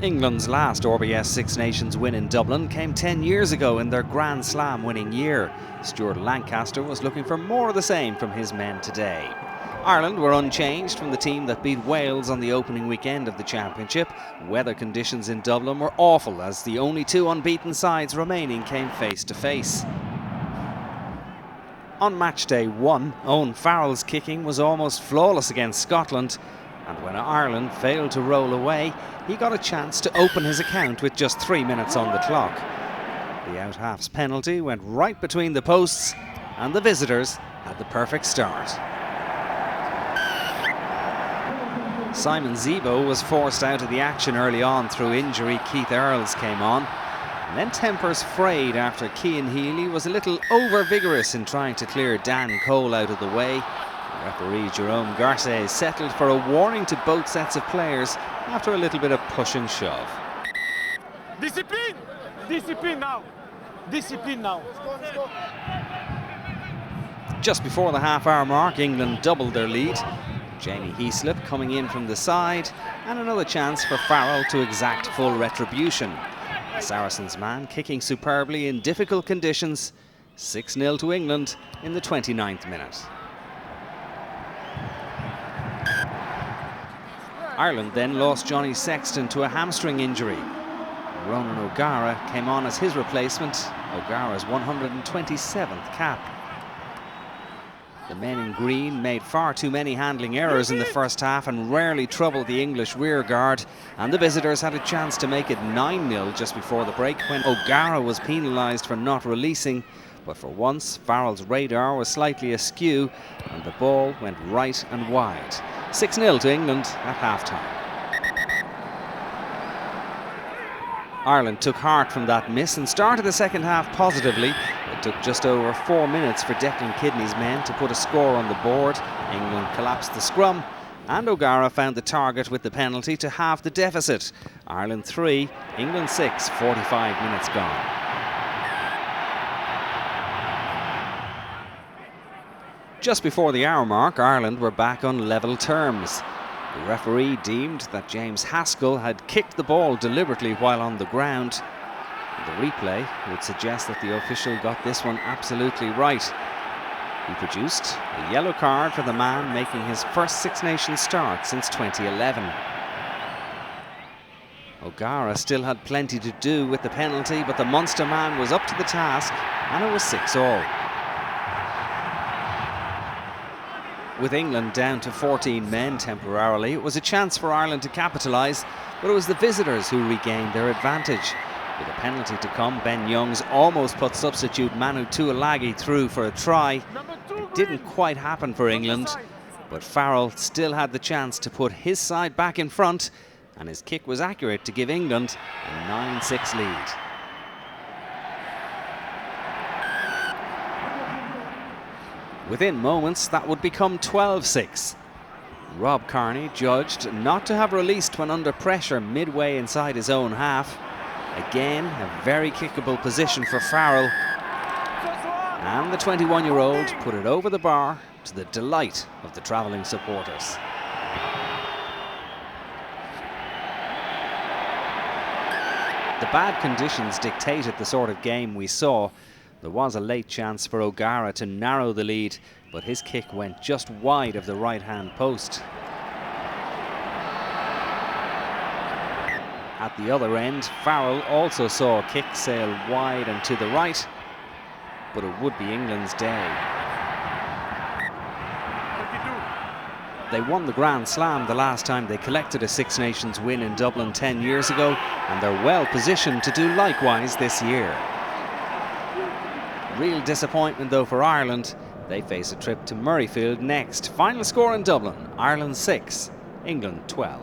England's last RBS Six Nations win in Dublin came 10 years ago in their Grand Slam winning year. Stuart Lancaster was looking for more of the same from his men today. Ireland were unchanged from the team that beat Wales on the opening weekend of the championship. Weather conditions in Dublin were awful as the only two unbeaten sides remaining came face to face. On match day 1, Owen Farrell's kicking was almost flawless against Scotland, and when Ireland failed to roll away, he got a chance to open his account with just 3 minutes on the clock. The out-half's penalty went right between the posts, and the visitors had the perfect start. Simon Zebo was forced out of the action early on through injury. Keith Earls came on, and then tempers frayed after Cian Healy was a little over-vigorous in trying to clear Dan Cole out of the way. Referee Jerome Garces settled for a warning to both sets of players after a little bit of push and shove. Discipline! Discipline now! Discipline now! Just before the half-hour mark, England doubled their lead. Jamie Heaslip coming in from the side, and another chance for Farrell to exact full retribution. The Saracens' man kicking superbly in difficult conditions. 6-0 to England in the 29th minute. Ireland then lost Jonathan Sexton to a hamstring injury. Ronan O'Gara came on as his replacement, O'Gara's 127th cap. The men in green made far too many handling errors in the first half and rarely troubled the English rearguard, and the visitors had a chance to make it 9-0 just before the break when O'Gara was penalised for not releasing, but for once Farrell's radar was slightly askew and the ball went right and wide. 6-0 to England at half-time. Ireland took heart from that miss and started the second half positively. It took just over 4 minutes for Declan Fitzpatrick's men to put a score on the board. England collapsed the scrum, and O'Gara found the target with the penalty to halve the deficit. Ireland 3, England 6, 45 minutes gone. Just before the hour mark, Ireland were back on level terms. The referee deemed that James Haskell had kicked the ball deliberately while on the ground. The replay would suggest that the official got this one absolutely right. He produced a yellow card for the man making his first Six Nations start since 2011. O'Gara still had plenty to do with the penalty, but the Munster man was up to the task, and it was 6-all. With England down to 14 men temporarily, it was a chance for Ireland to capitalise, but it was the visitors who regained their advantage. With a penalty to come, Ben Youngs almost put substitute Manu Tuilagi through for a try. It didn't quite happen for England, but Farrell still had the chance to put his side back in front, and his kick was accurate to give England a 9-6 lead. Within moments, that would become 12-6. Rob Kearney judged not to have released when under pressure midway inside his own half. Again, a very kickable position for Farrell. And the 21-year-old put it over the bar to the delight of the travelling supporters. The bad conditions dictated the sort of game we saw. There was a late chance for O'Gara to narrow the lead, but his kick went just wide of the right-hand post. At the other end, Farrell also saw a kick sail wide and to the right, but it would be England's day. They won the Grand Slam the last time they collected a Six Nations win in Dublin 10 years ago, and they're well positioned to do likewise this year. Real disappointment though for Ireland. They face a trip to Murrayfield next. Final score in Dublin, Ireland 6, England 12.